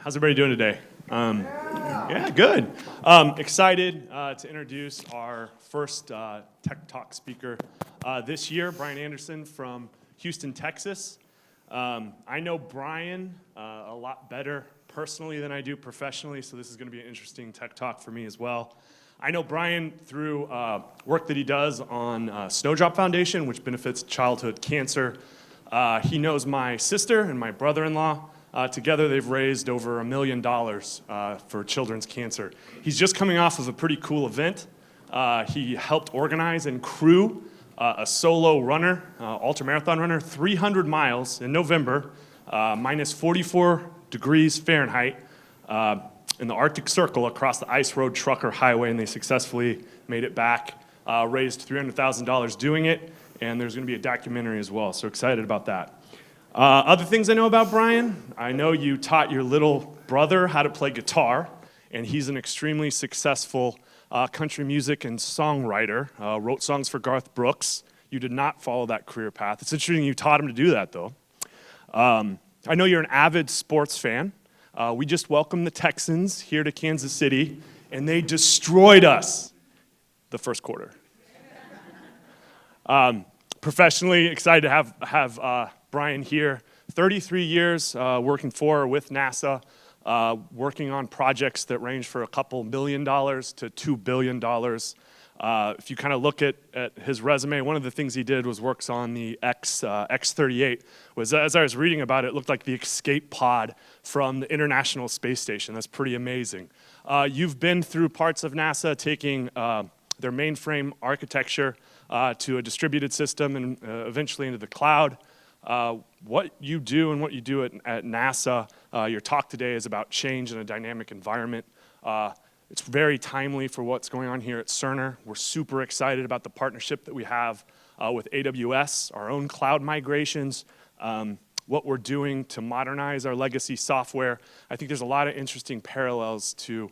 How's everybody doing today? Yeah, good. Excited to introduce our first Tech Talk speaker this year, Brian Anderson from Houston, Texas. I know Brian a lot better personally than I do professionally, so this is going to be an interesting Tech Talk for me as well. I know Brian through work that he does on Snowdrop Foundation, which benefits childhood cancer. He knows my sister and my brother-in-law. Together, they've raised over $1 million for children's cancer. He's just coming off of a pretty cool event. He helped organize and crew a solo runner, ultramarathon runner, 300 miles in November, minus 44 degrees Fahrenheit, in the Arctic Circle across the Ice Road Trucker Highway, and they successfully made it back, raised $300,000 doing it, and there's going to be a documentary as well, so excited about that. Other things I know about Brian, I know you taught your little brother how to play guitar, and he's an extremely successful country music and songwriter, wrote songs for Garth Brooks. You did not follow that career path. It's interesting you taught him to do that, though. I know you're an avid sports fan. We just welcomed the Texans here to Kansas City, and they destroyed us the first quarter. Professionally, excited to have Brian here. 33 years working for or with NASA, working on projects that range for a couple $1 million to $2 billion. If you kind of look at his resume, one of the things he did was works on the X-38. As I was reading about it, it looked like the escape pod from the International Space Station. That's pretty amazing. You've been through parts of NASA taking their mainframe architecture to a distributed system and eventually into the cloud. What you do and what you do at NASA, your talk today is about change in a dynamic environment. It's very timely for what's going on here at Cerner. We're super excited about the partnership that we have with AWS, our own cloud migrations, what we're doing to modernize our legacy software. I think there's a lot of interesting parallels to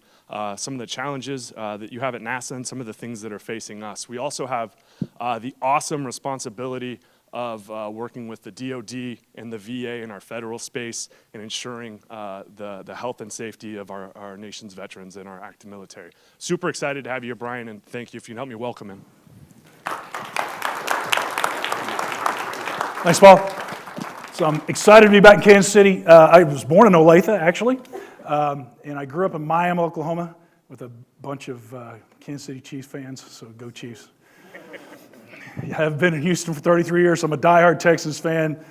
some of the challenges that you have at NASA and some of the things that are facing us. We also have the awesome responsibility of working with the DoD and the VA in our federal space and ensuring the health and safety of our nation's veterans and our active military. Super excited to have you here, Brian, and thank you. If you can help me welcome him. Thanks, Paul. So I'm excited to be back in Kansas City. I was born in Olathe, actually, and I grew up in Miami, Oklahoma, with a bunch of Kansas City Chiefs fans, so go Chiefs. I've been in Houston for 33 years. I'm a diehard Texans fan.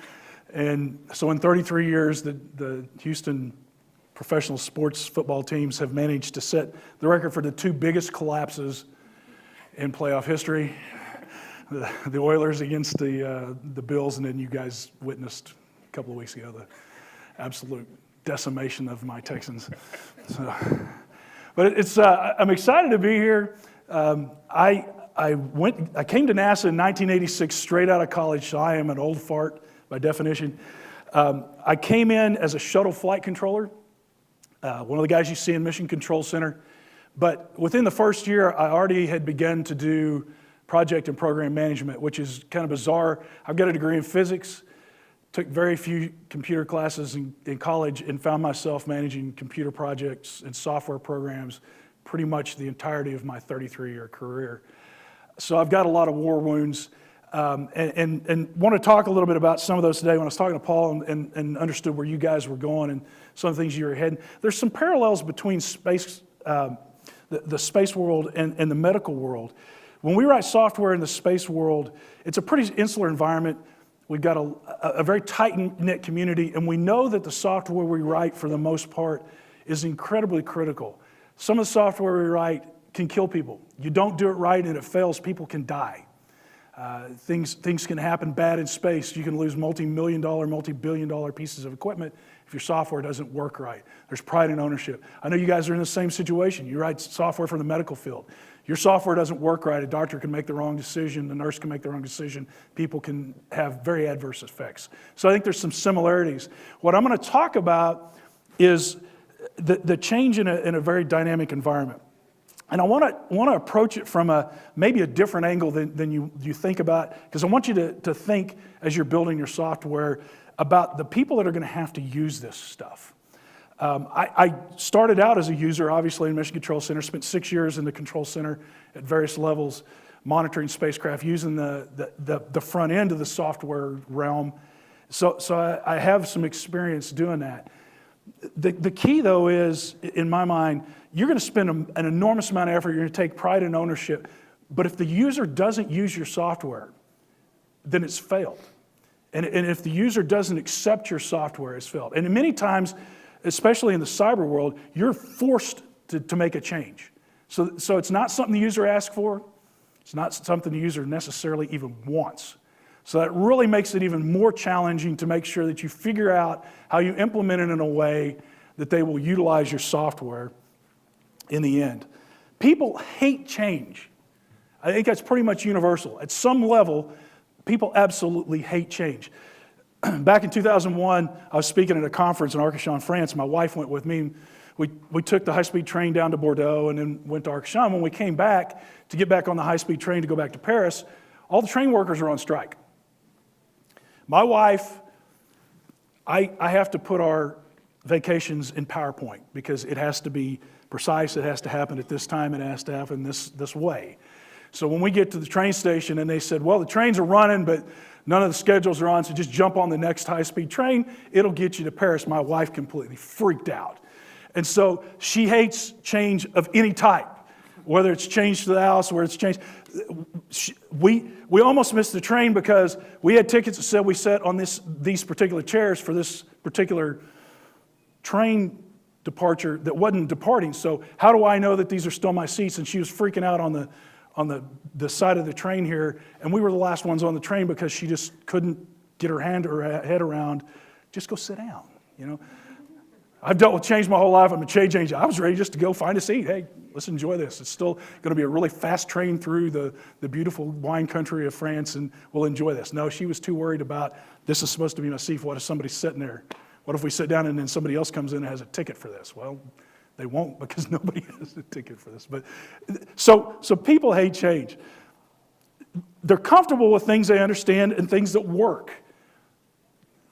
And so in 33 years, the Houston professional sports football teams have managed to set the record for the two biggest collapses in playoff history. The Oilers against the Bills, and then you guys witnessed a couple of weeks ago the absolute decimation of my Texans. So, but I'm excited to be here. I came to NASA in 1986, straight out of college, so I am an old fart by definition. I came in as a shuttle flight controller, one of the guys you see in Mission Control Center. But within the first year, I already had begun to do project and program management, which is kind of bizarre. I've got a degree in physics, took very few computer classes in college, and found myself managing computer projects and software programs pretty much the entirety of my 33-year career. So I've got a lot of war wounds, and want to talk a little bit about some of those today. When I was talking to Paul and understood where you guys were going and some of the things you were heading, there's some parallels between space, the space world and the medical world. When we write software in the space world, it's a pretty insular environment. We've got a very tight-knit community, and we know that the software we write, for the most part, is incredibly critical. Some of the software we write can kill people. You don't do it right and it fails, people can die. Things can happen bad in space. You can lose multi-million-dollar, multi-billion-dollar pieces of equipment if your software doesn't work right. There's pride and ownership. I know you guys are in the same situation. You write software for the medical field. Your software doesn't work right, a doctor can make the wrong decision, the nurse can make the wrong decision, people can have very adverse effects. So I think there's some similarities. What I'm going to talk about is the change in a very dynamic environment. And I want to approach it from maybe a different angle than you think about, because I want you to think as you're building your software about the people that are going to have to use this stuff. I started out as a user, obviously, in Mission Control Center, spent 6 years in the control center at various levels, monitoring spacecraft, using the front end of the software realm. So I have some experience doing that. The key, though, is, in my mind, you're going to spend an enormous amount of effort. You're going to take pride in ownership. But if the user doesn't use your software, then it's failed. And if the user doesn't accept your software, it's failed. And many times, especially in the cyber world, you're forced to make a change. So it's not something the user asks for. It's not something the user necessarily even wants. So that really makes it even more challenging to make sure that you figure out how you implement it in a way that they will utilize your software in the end. People hate change. I think that's pretty much universal. At some level, people absolutely hate change. Back in 2001, I was speaking at a conference in Arcachon, France. My wife went with me. We took the high-speed train down to Bordeaux and then went to Arcachon. When we came back to get back on the high-speed train to go back to Paris, all the train workers were on strike. My wife, I have to put our vacations in PowerPoint because it has to be precise. It has to happen at this time. It has to happen this way. So when we get to the train station and they said, well, the trains are running, but none of the schedules are on, so just jump on the next high-speed train. It'll get you to Paris. My wife completely freaked out. And so she hates change of any type, whether it's change to the house, whether it's change. We almost missed the train because we had tickets that said we sat on these particular chairs for this particular train departure that wasn't departing. So how do I know that these are still my seats? And she was freaking out on the side of the train here, and we were the last ones on the train because she just couldn't get her head around, just go sit down, you know. I've dealt with change my whole life. I'm a change agent. I was ready just to go find a seat. Hey, let's enjoy this. It's still going to be a really fast train through the beautiful wine country of France, and we'll enjoy this. No, she was too worried about, this is supposed to be my seat. What if somebody's sitting there? What if we sit down and then somebody else comes in and has a ticket for this? Well, they won't because nobody has a ticket for this. But so people hate change. They're comfortable with things they understand and things that work.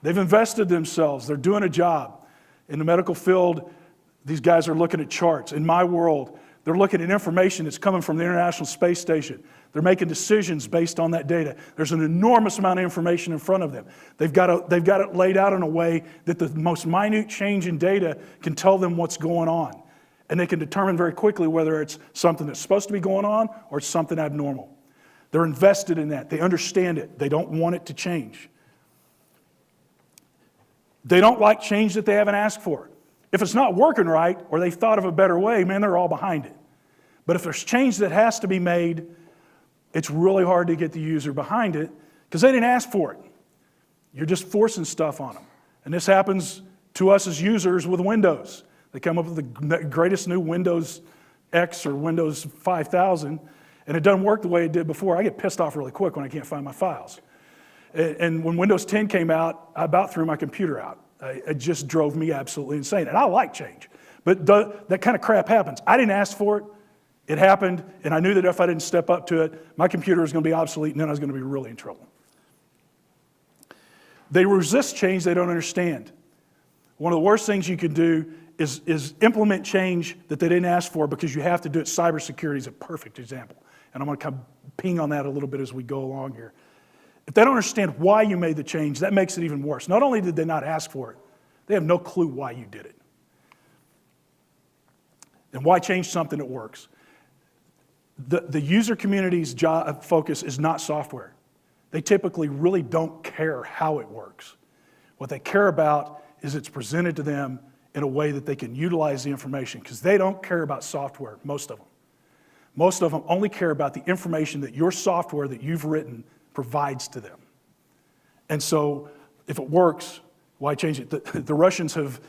They've invested themselves. They're doing a job. In the medical field, these guys are looking at charts. In my world, they're looking at information that's coming from the International Space Station. They're making decisions based on that data. There's an enormous amount of information in front of them. They've got it laid out in a way that the most minute change in data can tell them what's going on. And they can determine very quickly whether it's something that's supposed to be going on or it's something abnormal. They're invested in that. They understand it. They don't want it to change. They don't like change that they haven't asked for. If it's not working right or they've thought of a better way, man, they're all behind it. But if there's change that has to be made, it's really hard to get the user behind it because they didn't ask for it. You're just forcing stuff on them. And this happens to us as users with Windows. They come up with the greatest new Windows X or Windows 5000, and it doesn't work the way it did before. I get pissed off really quick when I can't find my files. And when Windows 10 came out, I about threw my computer out. It just drove me absolutely insane. And I like change. But that kind of crap happens. I didn't ask for it. It happened, and I knew that if I didn't step up to it, my computer was going to be obsolete, and then I was going to be really in trouble. They resist change they don't understand. One of the worst things you can do is implement change that they didn't ask for because you have to do it. Cybersecurity is a perfect example. And I'm going to come ping on that a little bit as we go along here. If they don't understand why you made the change, that makes it even worse. Not only did they not ask for it, they have no clue why you did it. And why change something that works? The user community's job focus is not software. They typically really don't care how it works. What they care about is it's presented to them in a way that they can utilize the information because they don't care about software, most of them. Most of them only care about the information that your software that you've written provides to them. And so if it works, why change it? The Russians have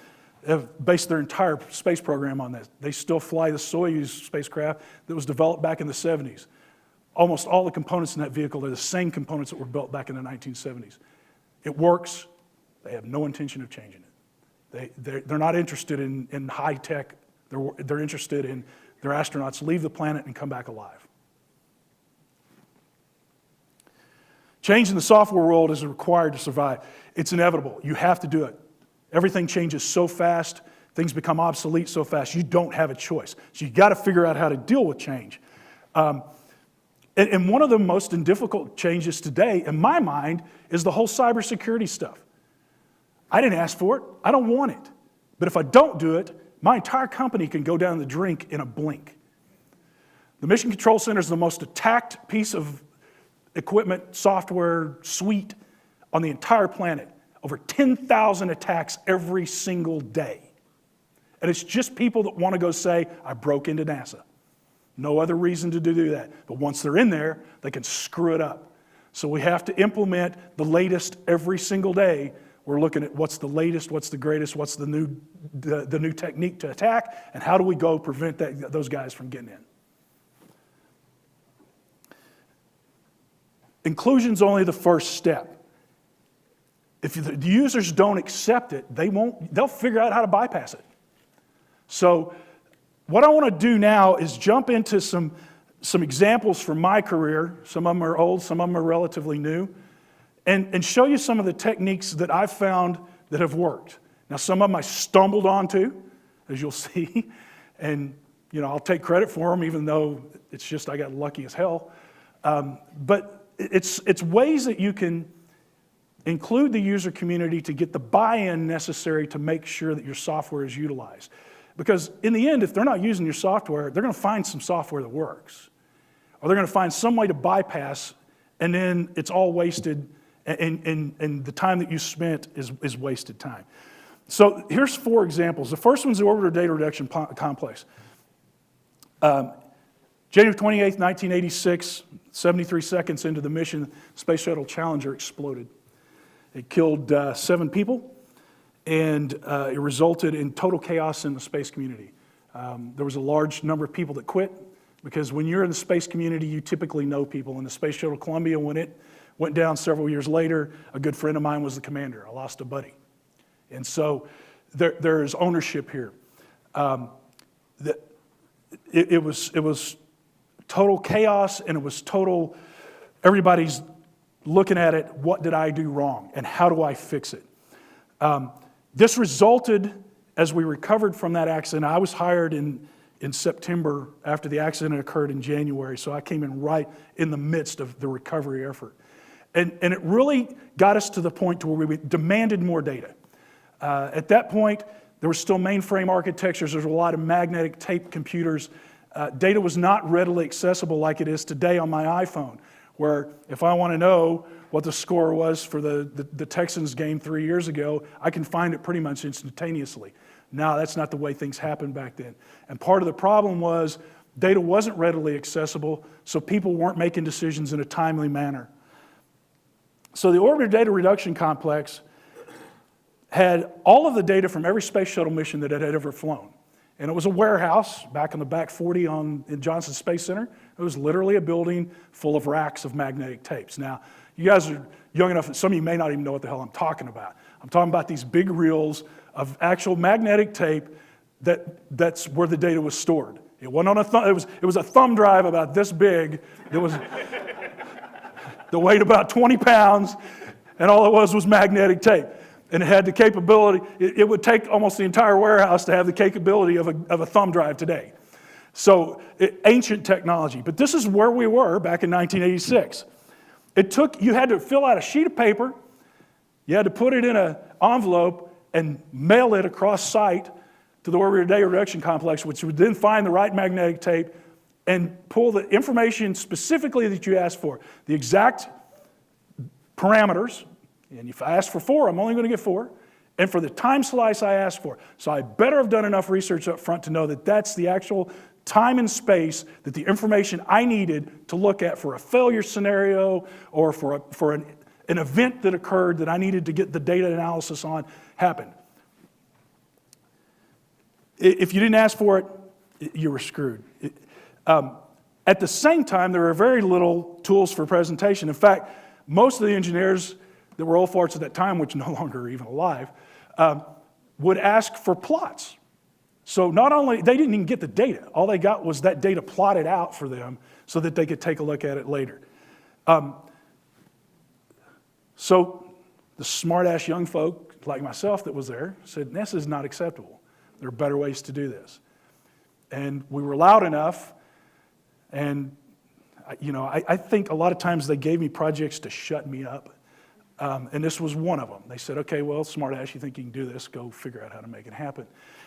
based their entire space program on this. They still fly the Soyuz spacecraft that was developed back in the 70s. Almost all the components in that vehicle are the same components that were built back in the 1970s. It works. They have no intention of changing it. They're not interested in high tech. They're interested in their astronauts leave the planet and come back alive. Change in the software world is required to survive. It's inevitable. You have to do it. Everything changes so fast things become obsolete so fast, you don't have a choice. So you got to figure out how to deal with change. And one of the most difficult changes today, in my mind, is the whole cybersecurity stuff. I didn't ask for it. I don't want it. But if I don't do it, my entire company can go down the drink in a blink. The Mission Control Center is the most attacked piece of equipment, software, suite on the entire planet. Over 10,000 attacks every single day. And it's just people that want to go say, I broke into NASA. No other reason to do that. But once they're in there, they can screw it up. So we have to implement the latest every single day. We're looking at what's the latest, what's the greatest, what's the new technique to attack, and how do we go prevent those guys from getting in. Inclusion's only the first step. If the users don't accept it, they'll figure out how to bypass it. So what I want to do now is jump into some examples from my career. Some of them are old, some of them are relatively new, and show you some of the techniques that I've found that have worked. Now, some of them I stumbled onto, as you'll see, and I'll take credit for them, even though it's just I got lucky as hell. But it's ways that you can include the user community to get the buy-in necessary to make sure that your software is utilized. Because in the end, if they're not using your software, they're going to find some software that works. Or they're going to find some way to bypass, and then it's all wasted, and the time that you spent is wasted time. So here's 4 examples. The first one's the Orbiter Data Reduction Complex. January 28th, 1986, 73 seconds into the mission, Space Shuttle Challenger exploded. It killed 7 people. And it resulted in total chaos in the space community. There was a large number of people that quit, because when you're in the space community, you typically know people. In the Space Shuttle Columbia, when it went down several years later, a good friend of mine was the commander. I lost a buddy. And so there is ownership here. It was total chaos, and it was total, everybody's looking at it, what did I do wrong, and how do I fix it? This resulted, as we recovered from that accident, I was hired in September after the accident occurred in January, so I came in right in the midst of the recovery effort. And it really got us to the point to where we demanded more data. At that point, there were still mainframe architectures, there was a lot of magnetic tape computers. Data was not readily accessible like it is today on my iPhone, where if I want to know what the score was for the Texans game 3 years ago, I can find it pretty much instantaneously. Now, that's not the way things happened back then. And part of the problem was data wasn't readily accessible, so people weren't making decisions in a timely manner. So the Orbiter Data Reduction Complex had all of the data from every space shuttle mission that it had ever flown. And it was a warehouse back in the back 40 in Johnson Space Center. It was literally a building full of racks of magnetic tapes. Now, you guys are young enough that some of you may not even know what the hell I'm talking about. I'm talking about these big reels of actual magnetic tape that's where the data was stored. It wasn't on it was a thumb drive about this big. That weighed about 20 pounds, and all it was magnetic tape. And it had the capability, it would take almost the entire warehouse to have the capability of a thumb drive today. So, ancient technology. But this is where we were back in 1986. You had to fill out a sheet of paper, you had to put it in an envelope and mail it across site to the Orbiter Data Reduction Complex, which would then find the right magnetic tape and pull the information specifically that you asked for, the exact parameters. And if I ask for 4, I'm only going to get 4. And for the time slice I asked for. So I better have done enough research up front to know that that's the actual time and space that the information I needed to look at for a failure scenario or for an event that occurred that I needed to get the data analysis on happened. If you didn't ask for it, you were screwed. At the same time, there were very little tools for presentation. In fact, most of the engineers that were old farts at that time, which no longer are even alive, would ask for plots. So not only, they didn't even get the data. All they got was that data plotted out for them so that they could take a look at it later. So the smart-ass young folk like myself that was there said, this is not acceptable. There are better ways to do this. And we were loud enough, and I think a lot of times they gave me projects to shut me up. And this was one of them. They said, okay, well, smartass, you think you can do this, go figure out how to make it happen.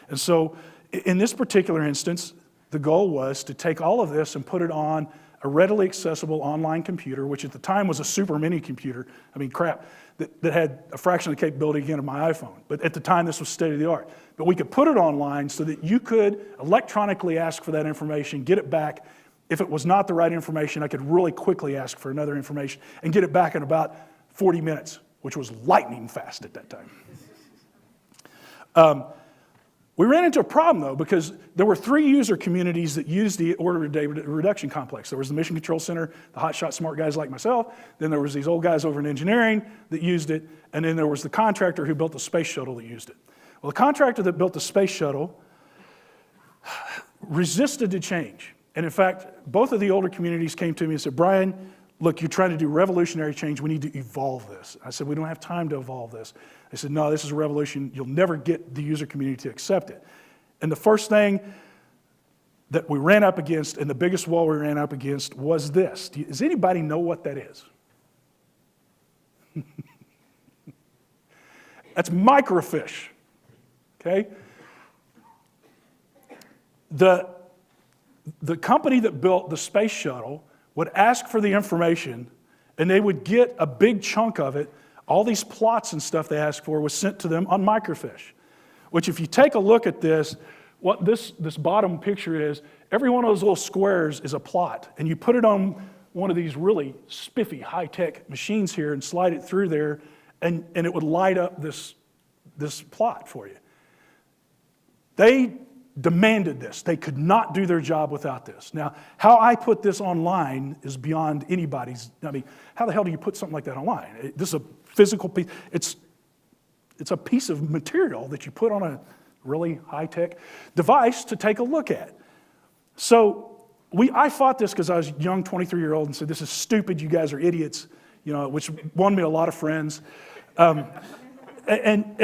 And so in this particular instance, the goal was to take all of this and put it on a readily accessible online computer, which at the time was a super mini computer, that had a fraction of the capability again of my iPhone. But at the time, this was state of the art. But we could put it online so that you could electronically ask for that information, get it back. If it was not the right information, I could really quickly ask for another information and get it back in about 40 minutes, which was lightning fast at that time. We ran into a problem, though, because there were 3 user communities that used the order of day reduction complex. There was the Mission Control Center, the hotshot smart guys like myself. Then there was these old guys over in engineering that used it. And then there was the contractor who built the space shuttle that used it. Well, the contractor that built the space shuttle resisted to change. And in fact, both of the older communities came to me and said, Brian, look, you're trying to do revolutionary change. We need to evolve this. I said, we don't have time to evolve this. They said, no, this is a revolution. You'll never get the user community to accept it. And the first thing that we ran up against, and the biggest wall we ran up against, was this. Does anybody know what that is? That's Microfiche, okay? The company that built the space shuttle would ask for the information, and they would get a big chunk of it. All these plots and stuff they asked for was sent to them on Microfiche, which if you take a look at this, what this bottom picture is, every one of those little squares is a plot, and you put it on one of these really spiffy, high-tech machines here and slide it through there, and it would light up this plot for you. They demanded this. They could not do their job without this. Now, how I put this online is beyond anybody's. I mean, how the hell do you put something like that online? This is a physical piece. It's a piece of material that you put on a really high-tech device to take a look at. So I fought this because I was a young 23-year-old and said, this is stupid, you guys are idiots, which won me a lot of friends. But in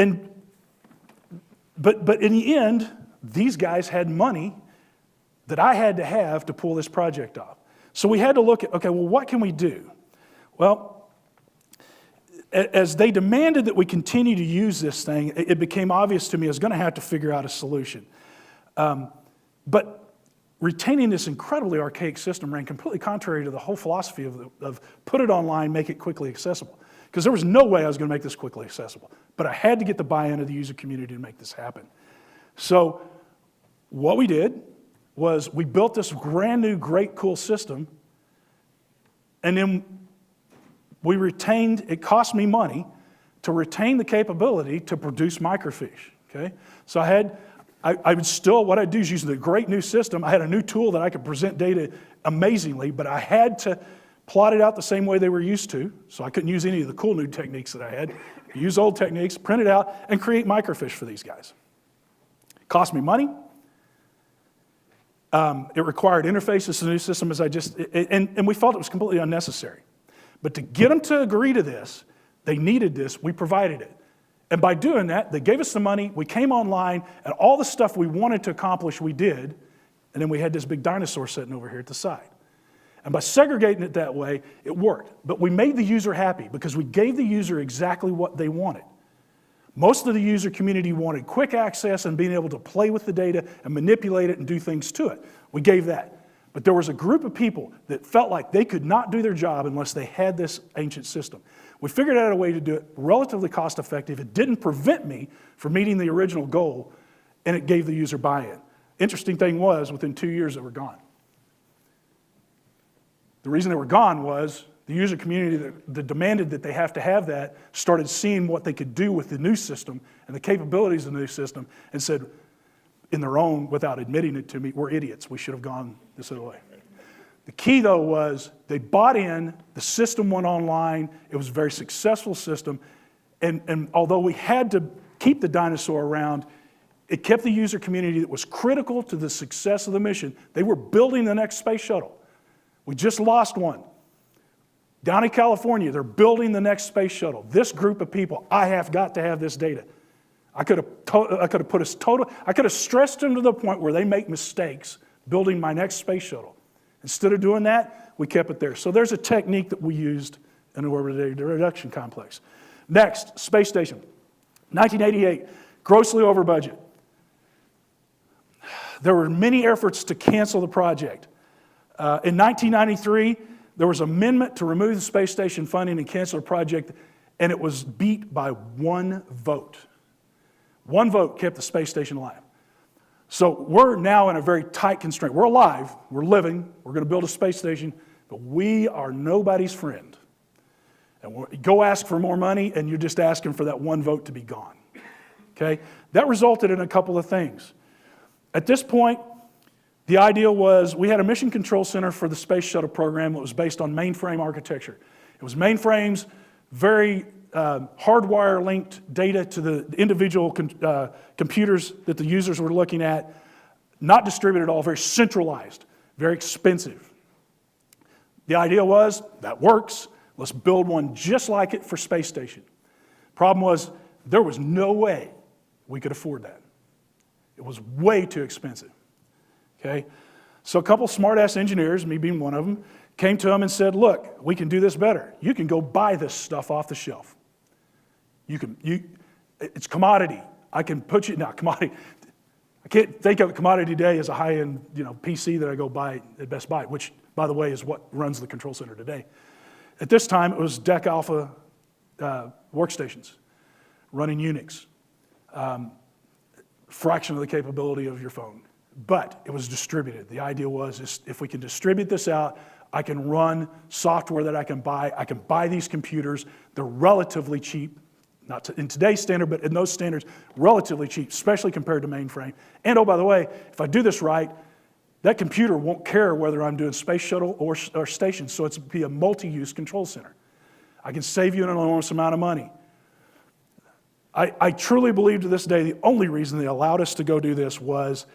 the end, these guys had money that I had to have to pull this project off. So we had to look at, okay, well, what can we do? Well, as they demanded that we continue to use this thing, it became obvious to me I was going to have to figure out a solution. But retaining this incredibly archaic system ran completely contrary to the whole philosophy of put it online, make it quickly accessible. Because there was no way I was going to make this quickly accessible. But I had to get the buy-in of the user community to make this happen. So what we did was we built this brand new, great, cool system, and then we retained, it cost me money to retain the capability to produce Microfiche, okay? So I would still, what I'd do is use the great new system. I had a new tool that I could present data amazingly, but I had to plot it out the same way they were used to, so I couldn't use any of the cool new techniques that I had. Use old techniques, print it out, and create Microfiche for these guys. Cost me money. It required interfaces to the new system, and we felt it was completely unnecessary. But to get them to agree to this, they needed this, we provided it. And by doing that, they gave us the money, we came online, and all the stuff we wanted to accomplish, we did, and then we had this big dinosaur sitting over here at the side. And by segregating it that way, it worked. But we made the user happy because we gave the user exactly what they wanted. Most of the user community wanted quick access and being able to play with the data and manipulate it and do things to it. We gave that. But there was a group of people that felt like they could not do their job unless they had this ancient system. We figured out a way to do it relatively cost effective. It didn't prevent me from meeting the original goal, and it gave the user buy-in. Interesting thing was, within 2 years, they were gone. The reason they were gone was the user community that demanded that they have to have that started seeing what they could do with the new system and the capabilities of the new system and said, in their own, without admitting it to me, we're idiots. We should have gone this other way. The key, though, was they bought in, the system went online, it was a very successful system, and although we had to keep the dinosaur around, it kept the user community that was critical to the success of the mission. They were building the next space shuttle. We just lost one. Down in California, they're building the next space shuttle. This group of people, I have got to have this data. I could have stressed them to the point where they make mistakes building my next space shuttle. Instead of doing that, we kept it there. So there's a technique that we used in the orbital data reduction complex. Next, space station. 1988, grossly over budget. There were many efforts to cancel the project. In 1993, there was an amendment to remove the space station funding and cancel the project, and it was beat by one vote. One vote kept the space station alive. So we're now in a very tight constraint. We're alive, we're living, we're going to build a space station, but we are nobody's friend. And go ask for more money, and you're just asking for that one vote to be gone. Okay? That resulted in a couple of things. At this point, the idea was we had a mission control center for the space shuttle program that was based on mainframe architecture. It was mainframes, very hardwire linked data to the individual computers that the users were looking at, not distributed at all, very centralized, very expensive. The idea was, that works, let's build one just like it for space station. Problem was, there was no way we could afford that. It was way too expensive. Okay? So a couple smart-ass engineers, me being one of them, came to them and said, look, we can do this better. You can go buy this stuff off the shelf. It's commodity. I can put you, now commodity, I can't think of commodity today as a high-end PC that I go buy at Best Buy, which, by the way, is what runs the control center today. At this time, it was DEC Alpha workstations running Unix, fraction of the capability of your phone. But it was distributed. The idea was if we can distribute this out, I can run software that I can buy. I can buy these computers. They're relatively cheap, not in today's standard, but in those standards, relatively cheap, especially compared to mainframe. And oh, by the way, if I do this right, that computer won't care whether I'm doing space shuttle or station, so it's be a multi-use control center. I can save you an enormous amount of money. I truly believe to this day the only reason they allowed us to go do this was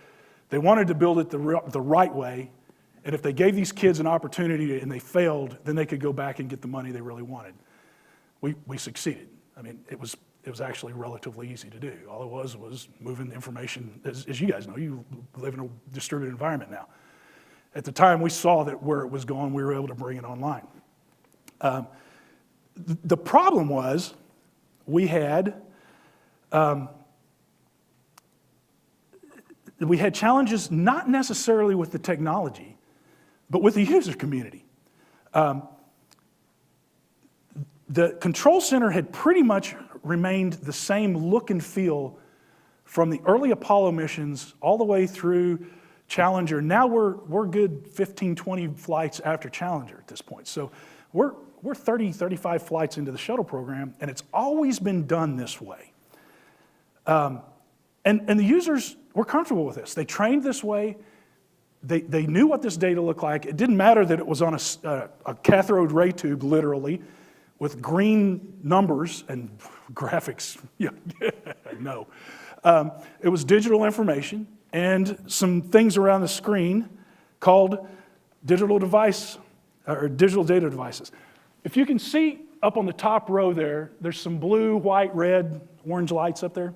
they wanted to build it the right way, and if they gave these kids an opportunity and they failed, then they could go back and get the money they really wanted. We succeeded. I mean, it was actually relatively easy to do. All it was moving information. As you guys know, you live in a distributed environment now. At the time we saw that where it was going, we were able to bring it online. The problem was we had challenges not necessarily with the technology, but with the user community. The control center had pretty much remained the same look and feel from the early Apollo missions all the way through Challenger. Now we're good 15, 20 flights after Challenger at this point. So we're 30, 35 flights into the shuttle program, and it's always been done this way. And the users were comfortable with this. They trained this way. They knew what this data looked like. It didn't matter that it was on a cathode ray tube, literally, with green numbers and graphics. Yeah, no. It was digital information and some things around the screen called digital device or digital data devices. If you can see up on the top row there's some blue, white, red, orange lights up there.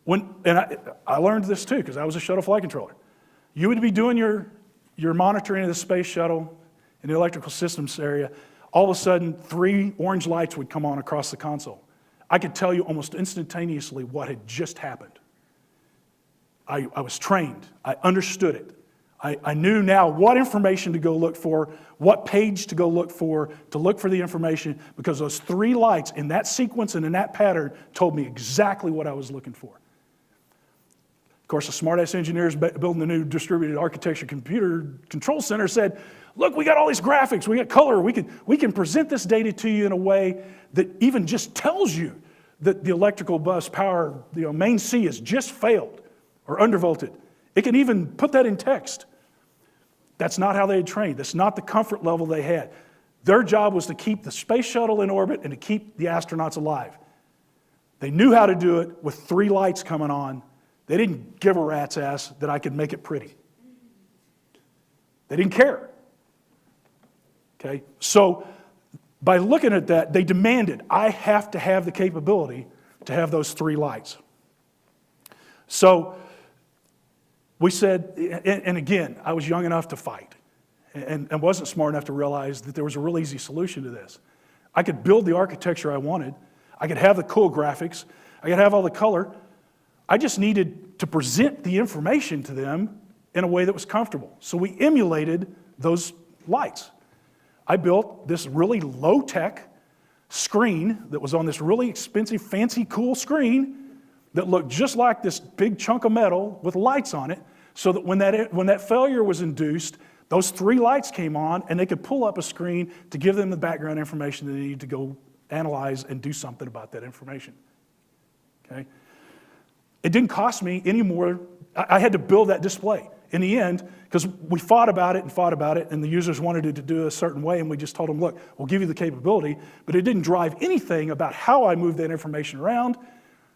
I learned this too because I was a shuttle flight controller. You would be doing your monitoring of the space shuttle in the electrical systems area. All of a sudden, 3 orange lights would come on across the console. I could tell you almost instantaneously what had just happened. I was trained. I understood it. I knew now what information to go look for, what page to go look for the information, because those 3 lights in that sequence and in that pattern told me exactly what I was looking for. Of course, the smart-ass engineers building the new distributed architecture computer control center said, look, we got all these graphics, we got color, we can present this data to you in a way that even just tells you that the electrical bus power, main C has just failed or undervolted. It can even put that in text. That's not how they had trained. That's not the comfort level they had. Their job was to keep the space shuttle in orbit and to keep the astronauts alive. They knew how to do it with 3 lights coming on. They didn't give a rat's ass that I could make it pretty. They didn't care. Okay? So by looking at that, they demanded, I have to have the capability to have those 3 lights. So we said, and again, I was young enough to fight and wasn't smart enough to realize that there was a real easy solution to this. I could build the architecture I wanted. I could have the cool graphics. I could have all the color. I just needed to present the information to them in a way that was comfortable. So we emulated those lights. I built this really low-tech screen that was on this really expensive, fancy, cool screen that looked just like this big chunk of metal with lights on it, so that when that failure was induced, those 3 lights came on and they could pull up a screen to give them the background information they needed to go analyze and do something about that information. Okay? It didn't cost me any more. I had to build that display. In the end, because we fought about it, and the users wanted it to do a certain way, and we just told them, look, we'll give you the capability, but it didn't drive anything about how I moved that information around,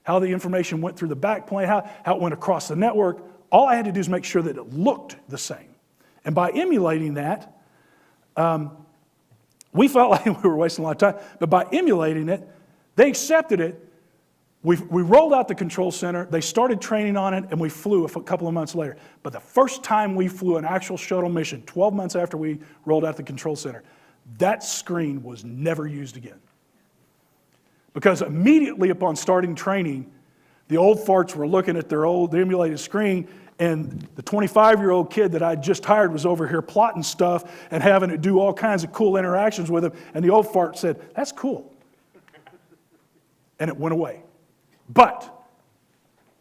how the information went through the backplane, how it went across the network. All I had to do is make sure that it looked the same. And by emulating that, we felt like we were wasting a lot of time, but by emulating it, they accepted it. We rolled out the control center, they started training on it, and we flew a couple of months later. But the first time we flew an actual shuttle mission, 12 months after we rolled out the control center, that screen was never used again. Because immediately upon starting training, the old farts were looking at their old emulated screen, and the 25-year-old kid that I just hired was over here plotting stuff and having it do all kinds of cool interactions with him, and the old fart said, that's cool. And it went away. But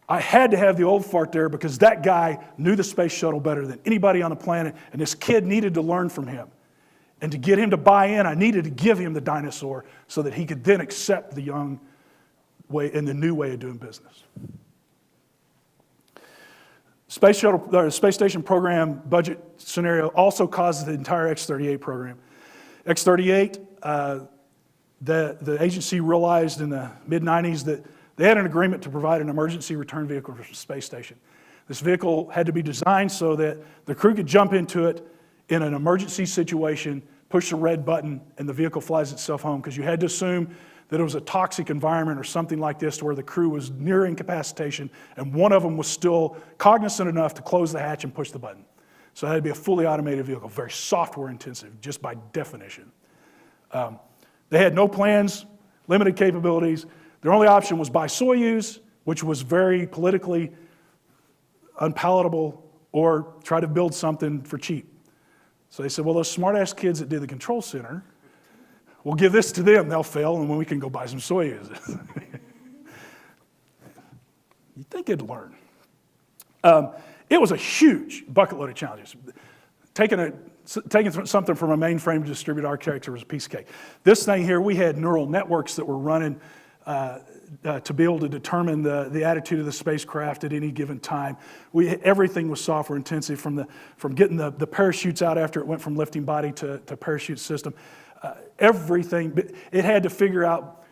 I had to have the old fart there because that guy knew the space shuttle better than anybody on the planet, and this kid needed to learn from him. And to get him to buy in, I needed to give him the dinosaur so that he could then accept the young way and the new way of doing business. Space station program budget scenario also causes the entire X-38 program. X-38, the agency realized in the mid-90s that they had an agreement to provide an emergency return vehicle for the space station. This vehicle had to be designed so that the crew could jump into it in an emergency situation, push the red button, and the vehicle flies itself home, because you had to assume that it was a toxic environment or something like this to where the crew was near incapacitation and one of them was still cognizant enough to close the hatch and push the button. So it had to be a fully automated vehicle, very software intensive, just by definition. They had no plans, limited capabilities. Their only option was buy Soyuz, which was very politically unpalatable, or try to build something for cheap. So they said, well, those smart-ass kids that did the control center, we'll give this to them, they'll fail, and then we can go buy some Soyuz. You'd think they'd learn. It was a huge bucket load of challenges. Taking something from a mainframe to distributed architecture was a piece of cake. This thing here, we had neural networks that were running to be able to determine the attitude of the spacecraft at any given time. Everything was software intensive, from getting the parachutes out after it went from lifting body to parachute system. Everything, it had to figure out,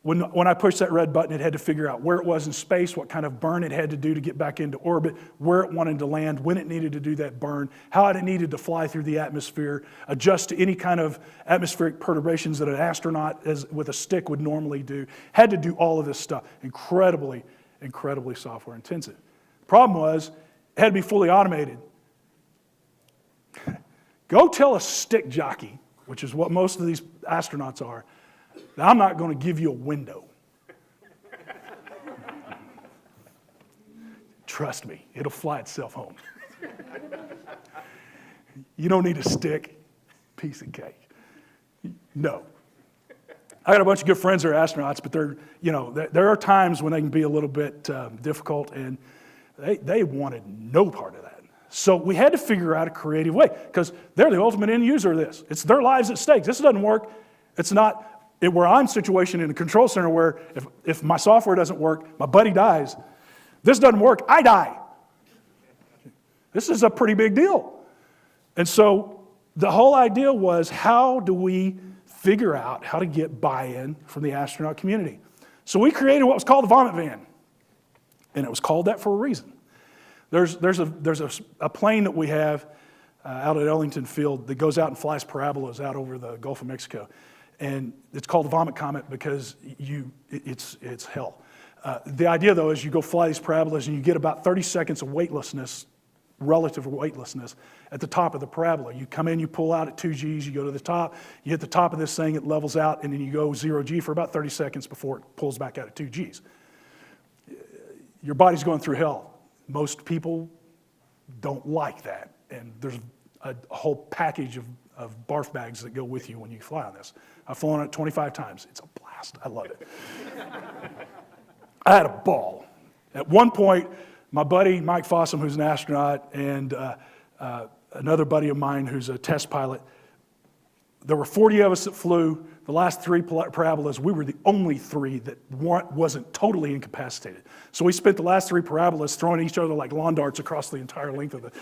when I pushed that red button, it had to figure out where it was in space, what kind of burn it had to do to get back into orbit, where it wanted to land, when it needed to do that burn, how it needed to fly through the atmosphere, adjust to any kind of atmospheric perturbations that an astronaut with a stick would normally do. Had to do all of this stuff. Incredibly, incredibly software intensive. The problem was, it had to be fully automated. Go tell a stick jockey, which is what most of these astronauts are, that I'm not going to give you a window. Trust me, it'll fly itself home. You don't need a stick, piece of cake. No. I got a bunch of good friends that are astronauts, but there are times when they can be a little bit difficult, and they wanted no part of that. So we had to figure out a creative way, because they're the ultimate end user of this. It's their lives at stake. This doesn't work. It's not where I'm situated in a control center where if my software doesn't work, my buddy dies. This doesn't work, I die. This is a pretty big deal. And so the whole idea was, how do we figure out how to get buy-in from the astronaut community? So we created what was called the Vomit Van. And it was called that for a reason. There's a plane that we have out at Ellington Field that goes out and flies parabolas out over the Gulf of Mexico. And it's called the vomit comet because it's hell. The idea, though, is you go fly these parabolas and you get about 30 seconds of weightlessness, relative weightlessness, at the top of the parabola. You come in, you pull out at 2 Gs, you go to the top, you hit the top of this thing, it levels out, and then you go 0 G for about 30 seconds before it pulls back out at 2 Gs. Your body's going through hell. Most people don't like that, and there's a whole package of barf bags that go with you when you fly on this. I've flown it 25 times. It's a blast. I love it. I had a ball. At one point, my buddy Mike Fossum, who's an astronaut, and another buddy of mine who's a test pilot, there were 40 of us that flew. The last 3 parabolas, we were the only 3 that wasn't totally incapacitated. So we spent the last 3 parabolas throwing each other like lawn darts across the entire length of it.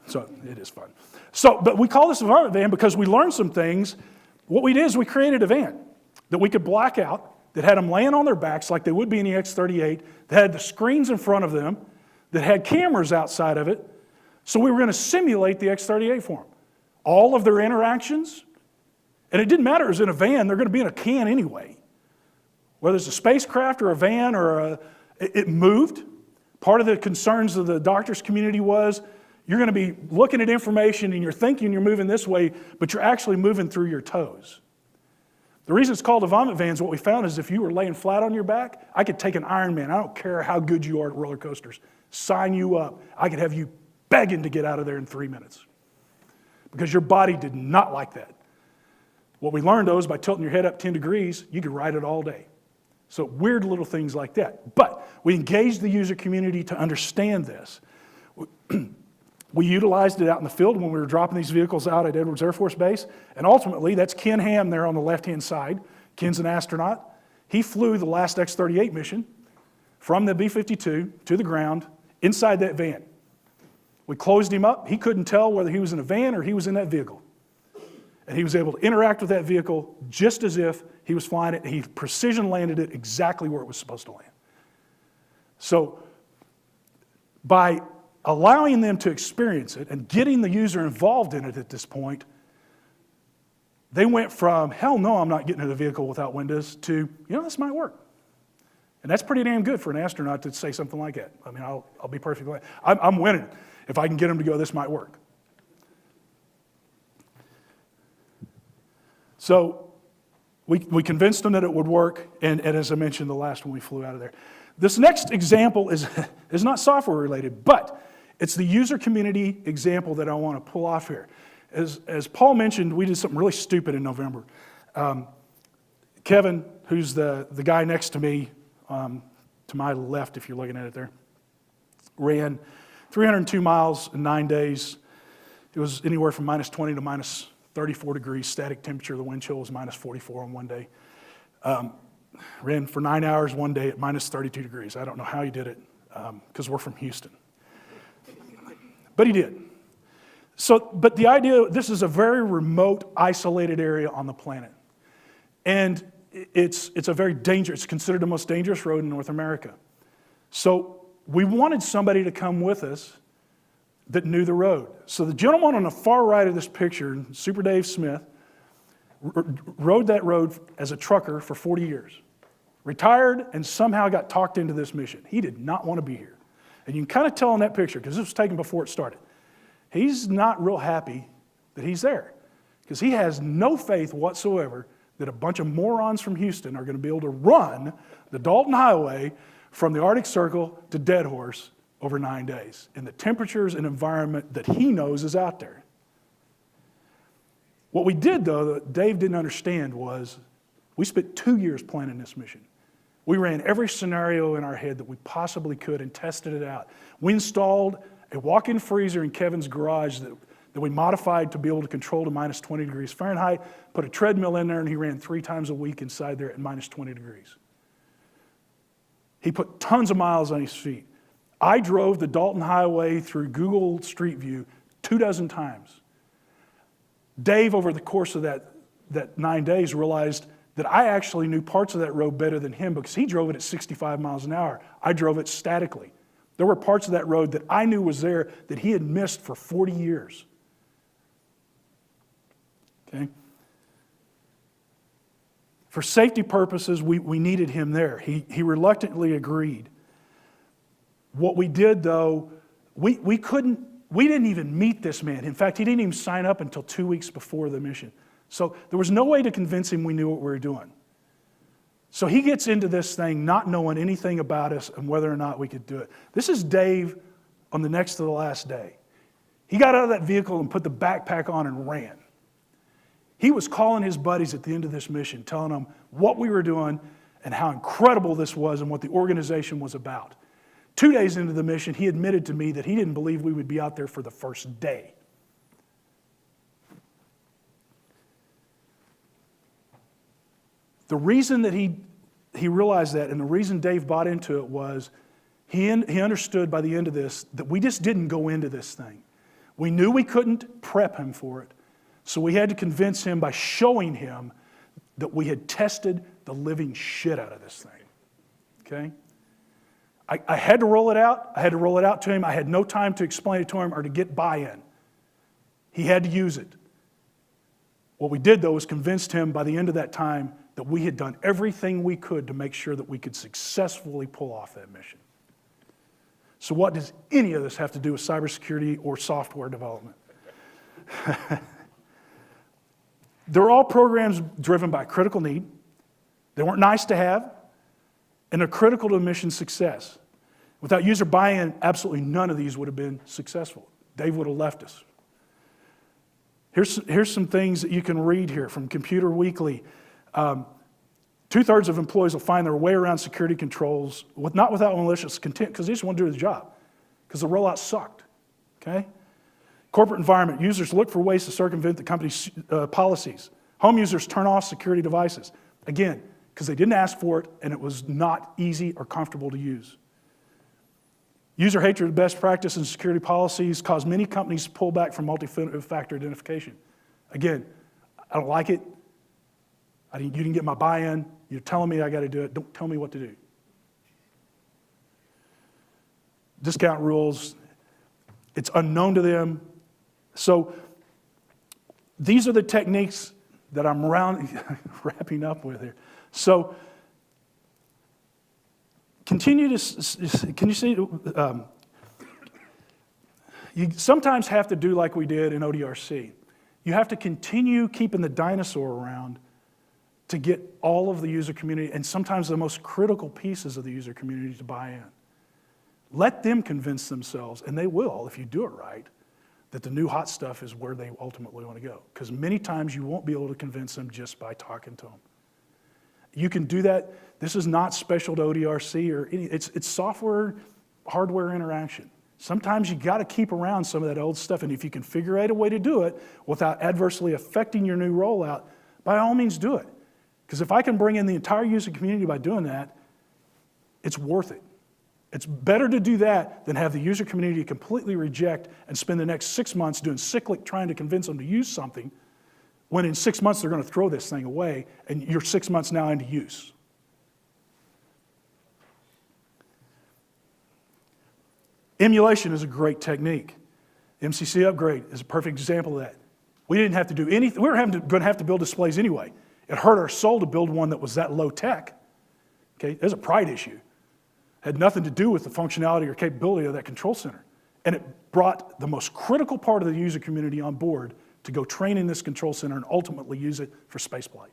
So it is fun. But we call this a vomit van because we learned some things. What we did is we created a van that we could black out, that had them laying on their backs like they would be in the X-38, that had the screens in front of them, that had cameras outside of it. So we were going to simulate the X-38 for them. All of their interactions, and it didn't matter, it was in a van, they're going to be in a can anyway. Whether it's a spacecraft or a van it moved. Part of the concerns of the doctors community was you're going to be looking at information and you're thinking you're moving this way, but you're actually moving through your toes. The reason it's called a vomit van is what we found is if you were laying flat on your back, I could take an Iron Man, I don't care how good you are at roller coasters, sign you up. I could have you begging to get out of there in 3 minutes because your body did not like that. What we learned, though, is by tilting your head up 10 degrees, you could ride it all day. So weird little things like that. But we engaged the user community to understand this. We utilized it out in the field when we were dropping these vehicles out at Edwards Air Force Base. And ultimately, that's Ken Ham there on the left-hand side. Ken's an astronaut. He flew the last X-38 mission from the B-52 to the ground inside that van. We closed him up. He couldn't tell whether he was in a van or he was in that vehicle. And he was able to interact with that vehicle just as if he was flying it. He precision landed it exactly where it was supposed to land. So by allowing them to experience it and getting the user involved in it at this point, they went from, hell no, I'm not getting in a vehicle without windows, to, this might work. And that's pretty damn good for an astronaut to say something like that. I mean, I'll be perfectly honest. I'm winning if I can get them to go, this might work. So we convinced them that it would work, and as I mentioned, the last one we flew out of there. This next example is not software related, but it's the user community example that I want to pull off here. As Paul mentioned, we did something really stupid in November. Kevin, who's the guy next to me, to my left if you're looking at it there, ran 302 miles in 9 days. It was anywhere from minus 20 to minus 34 degrees static temperature. The wind chill was minus 44 on one day. Ran for 9 hours one day at minus 32 degrees. I don't know how he did it because we're from Houston. But he did. But the idea, this is a very remote, isolated area on the planet. And it's a very dangerous, it's considered the most dangerous road in North America. So we wanted somebody to come with us that knew the road. So the gentleman on the far right of this picture, Super Dave Smith, rode that road as a trucker for 40 years. Retired and somehow got talked into this mission. He did not want to be here. And you can kind of tell in that picture, because this was taken before it started. He's not real happy that he's there, because he has no faith whatsoever that a bunch of morons from Houston are going to be able to run the Dalton Highway from the Arctic Circle to Dead Horse over 9 days in the temperatures and environment that he knows is out there. What we did, though, that Dave didn't understand was we spent 2 years planning this mission. We ran every scenario in our head that we possibly could and tested it out. We installed a walk-in freezer in Kevin's garage that we modified to be able to control to minus 20 degrees Fahrenheit, put a treadmill in there, and he ran 3 times a week inside there at minus 20 degrees. He put tons of miles on his feet. I drove the Dalton Highway through Google Street View 24 times. Dave, over the course of that 9 days, realized that I actually knew parts of that road better than him because he drove it at 65 miles an hour. I drove it statically. There were parts of that road that I knew was there that he had missed for 40 years. Okay? For safety purposes, we needed him there. He reluctantly agreed. What we did, though, we didn't even meet this man. In fact, he didn't even sign up until 2 weeks before the mission. So there was no way to convince him we knew what we were doing. So he gets into this thing not knowing anything about us and whether or not we could do it. This is Dave on the next to the last day. He got out of that vehicle and put the backpack on and ran. He was calling his buddies at the end of this mission, telling them what we were doing and how incredible this was and what the organization was about. 2 days into the mission, he admitted to me that he didn't believe we would be out there for the first day. The reason that he realized that and the reason Dave bought into it was he understood by the end of this that we just didn't go into this thing. We knew we couldn't prep him for it, so we had to convince him by showing him that we had tested the living shit out of this thing. Okay? I had to roll it out. I had to roll it out to him. I had no time to explain it to him or to get buy-in. He had to use it. What we did, though, was convinced him by the end of that time that we had done everything we could to make sure that we could successfully pull off that mission. So what does any of this have to do with cybersecurity or software development? They're all programs driven by critical need. They weren't nice to have, and they're critical to mission success. Without user buy-in, absolutely none of these would have been successful. Dave would have left us. Here's some things that you can read here from Computer Weekly. 2/3 of employees will find their way around security controls, not without malicious intent, because they just want to do the job, because the rollout sucked. Okay? Corporate environment, users look for ways to circumvent the company's policies. Home users turn off security devices. Again, because they didn't ask for it and it was not easy or comfortable to use. User hatred of best practice and security policies cause many companies to pull back from multi-factor identification. Again, I don't like it. You didn't get my buy-in. You're telling me I got to do it. Don't tell me what to do. Discount rules, it's unknown to them. So these are the techniques that I'm wrapping up with here. So continue to, can you see, you sometimes have to do like we did in ODRC. You have to continue keeping the dinosaur around to get all of the user community and sometimes the most critical pieces of the user community to buy in. Let them convince themselves, and they will if you do it right, that the new hot stuff is where they ultimately want to go. Because many times you won't be able to convince them just by talking to them. You can do that. This is not special to ODRC or any, it's software, hardware interaction. Sometimes you got to keep around some of that old stuff, and if you can figure out a way to do it without adversely affecting your new rollout, by all means do it. Because if I can bring in the entire user community by doing that, it's worth it. It's better to do that than have the user community completely reject and spend the next 6 months doing cyclic trying to convince them to use something, when in 6 months they're going to throw this thing away and you're 6 months now into use. Emulation is a great technique. MCC Upgrade is a perfect example of that. We didn't have to do anything. We were going to have to build displays anyway. It hurt our soul to build one that was that low tech. Okay, there's a pride issue. Had nothing to do with the functionality or capability of that control center. And it brought the most critical part of the user community on board to go train in this control center and ultimately use it for spaceflight.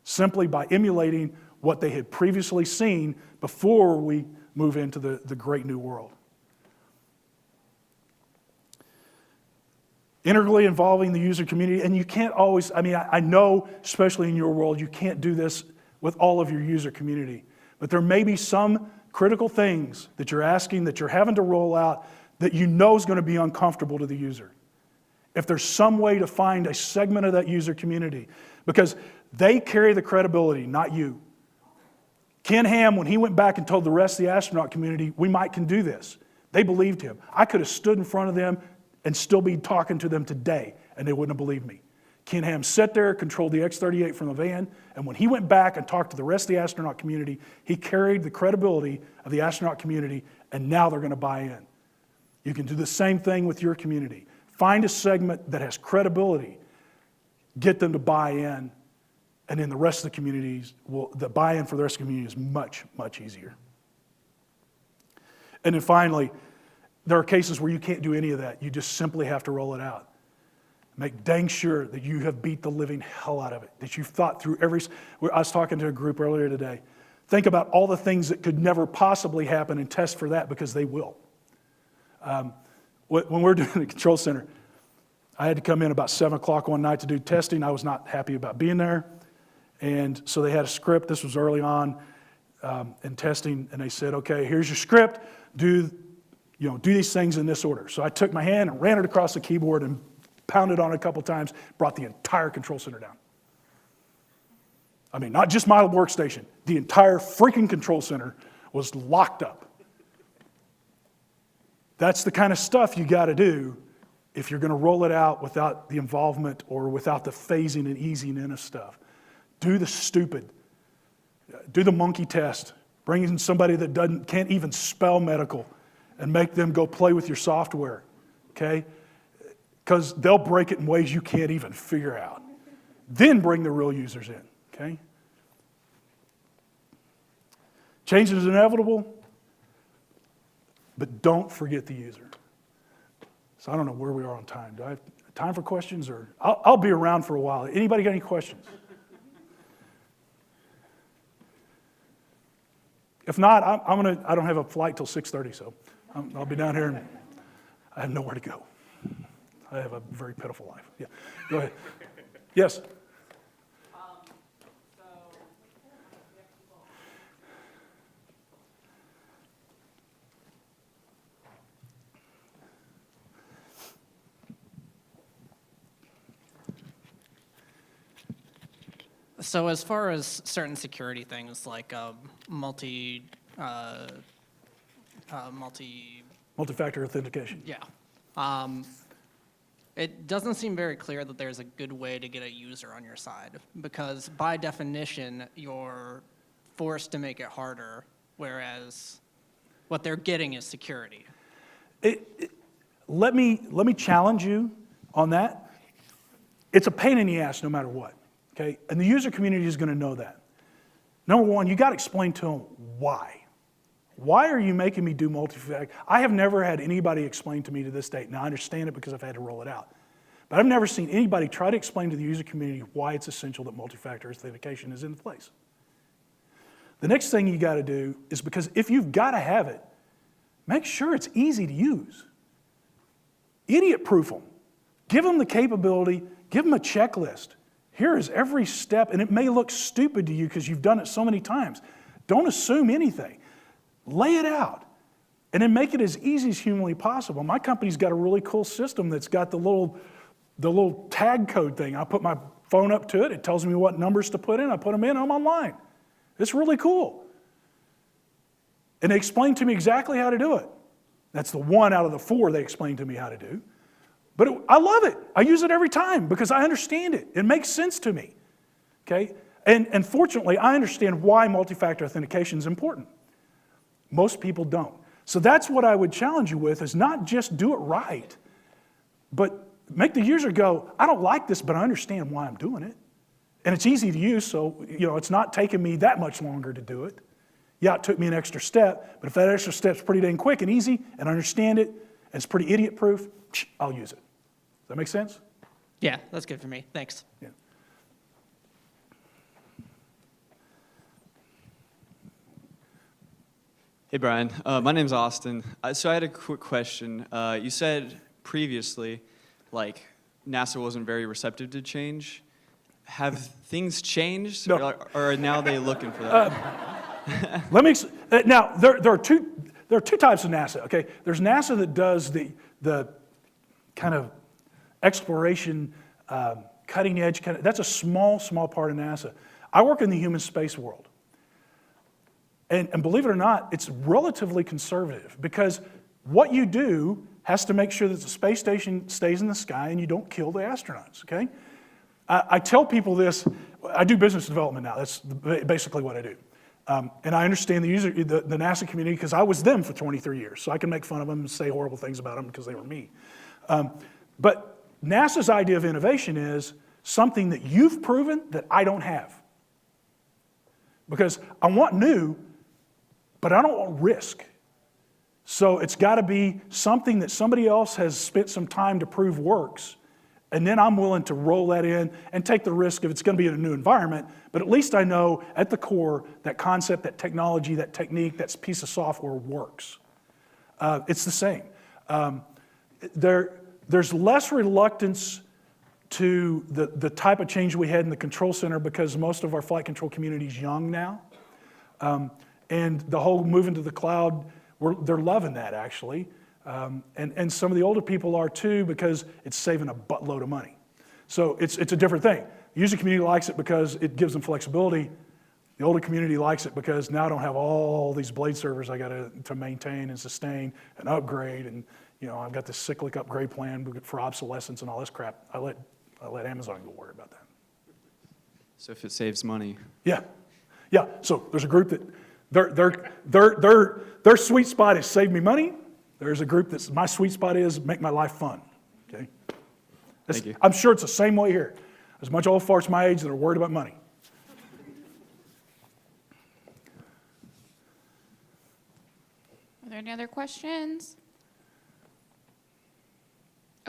Simply by emulating what they had previously seen before we move into the great new world. Integrally involving the user community, and you can't always, I know, especially in your world, you can't do this with all of your user community, but there may be some critical things that you're asking, that you're having to roll out, that you know is going to be uncomfortable to the user. If there's some way to find a segment of that user community, because they carry the credibility, not you. Ken Ham, when he went back and told the rest of the astronaut community, we can do this, they believed him. I could have stood in front of them and still be talking to them today, and they wouldn't have believed me. Ken Ham sat there, controlled the X-38 from the van, and when he went back and talked to the rest of the astronaut community, he carried the credibility of the astronaut community, and now they're going to buy in. You can do the same thing with your community. Find a segment that has credibility, get them to buy in, And then the rest of the communities, the buy-in for the rest of the community is much, much easier. And then finally, there are cases where you can't do any of that. You just simply have to roll it out. Make dang sure that you have beat the living hell out of it, that you've thought through every... I was talking to a group earlier today. Think about all the things that could never possibly happen and test for that, because they will. When we're doing the control center, I had to come in about 7 o'clock one night to do testing. I was not happy about being there. And so they had a script. This was early on in testing. And they said, okay, here's your script. Do these things in this order. So I took my hand and ran it across the keyboard and pounded on it a couple times, brought the entire control center down. I mean, not just my workstation. The entire freaking control center was locked up. That's the kind of stuff you got to do if you're going to roll it out without the involvement or without the phasing and easing in of stuff. Do the stupid. Do the monkey test. Bring in somebody that can't even spell medical and make them go play with your software, okay? Because they'll break it in ways you can't even figure out. Then bring the real users in, okay? Change is inevitable, but don't forget the user. So I don't know where we are on time. Do I have time for questions? Or I'll be around for a while. Anybody got any questions? If not, I don't have a flight till 6:30, so I'll be down here and I have nowhere to go. I have a very pitiful life. Yeah, go ahead. Yes? So as far as certain security things like Multifactor authentication. yeah, it doesn't seem very clear that there's a good way to get a user on your side, because by definition you're forced to make it harder, whereas what they're getting is security. Let me challenge you on that. It's a pain in the ass no matter what. Okay, and the user community is going to know that. Number one, you got to explain to them why. Why are you making me do multifactor? I have never had anybody explain to me to this date. Now I understand it because I've had to roll it out. But I've never seen anybody try to explain to the user community why it's essential that multifactor authentication is in place. The next thing you got to do is, because if you've got to have it, make sure it's easy to use. Idiot-proof them. Give them the capability. Give them a checklist. Here is every step, and it may look stupid to you because you've done it so many times. Don't assume anything. Lay it out, and then make it as easy as humanly possible. My company's got a really cool system that's got the little tag code thing. I put my phone up to it. It tells me what numbers to put in. I put them in. I'm online. It's really cool. And they explain to me exactly how to do it. That's the 1 out of the 4 they explain to me how to do. But I love it. I use it every time because I understand it. It makes sense to me, okay? And fortunately, I understand why multi-factor authentication is important. Most people don't. So that's what I would challenge you with, is not just do it right, but make the user go, I don't like this, but I understand why I'm doing it. And it's easy to use, so it's not taking me that much longer to do it. Yeah, it took me an extra step, but if that extra step's pretty dang quick and easy, and I understand it, and it's pretty idiot-proof, I'll use it. Does that make sense? Yeah, that's good for me. Thanks. Yeah. Hey, Brian. My name's Austin. So I had a quick question. You said previously, NASA wasn't very receptive to change. Have things changed? No. Or are now they looking for that? Let me. Now there are two types of NASA. Okay, there's NASA that does the kind of exploration, cutting edge kind of. That's a small part of NASA. I work in the human space world. And believe it or not, it's relatively conservative, because what you do has to make sure that the space station stays in the sky and you don't kill the astronauts, okay? I tell people this. I do business development now. That's basically what I do. And I understand the NASA community, because I was them for 23 years, so I can make fun of them and say horrible things about them because they were me. But NASA's idea of innovation is something that you've proven that I don't have. because I want new, but I don't want risk. So it's got to be something that somebody else has spent some time to prove works, and then I'm willing to roll that in and take the risk if it's going to be in a new environment, but at least I know at the core that concept, that technology, that technique, that piece of software works. It's the same. There's less reluctance to the type of change we had in the control center because most of our flight control community is young now. And the whole moving to the cloud, they're loving that actually. And some of the older people are too because it's saving a buttload of money. So it's a different thing. The user community likes it because it gives them flexibility. The older community likes it because now I don't have all these blade servers I got to maintain and sustain and upgrade, and I've got this cyclic upgrade plan for obsolescence and all this crap. I let Amazon go worry about that. So if it saves money. Yeah. So there's a group that their sweet spot is save me money. There's a group that's my sweet spot is make my life fun. Okay. Thank you. I'm sure it's the same way here. There's a bunch of old farts my age that are worried about money. Are there any other questions?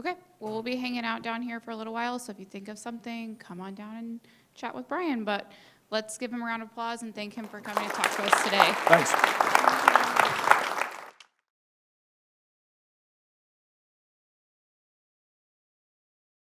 Okay, well, we'll be hanging out down here for a little while, so if you think of something, come on down and chat with Brian. But let's give him a round of applause and thank him for coming to talk to us today. Thanks.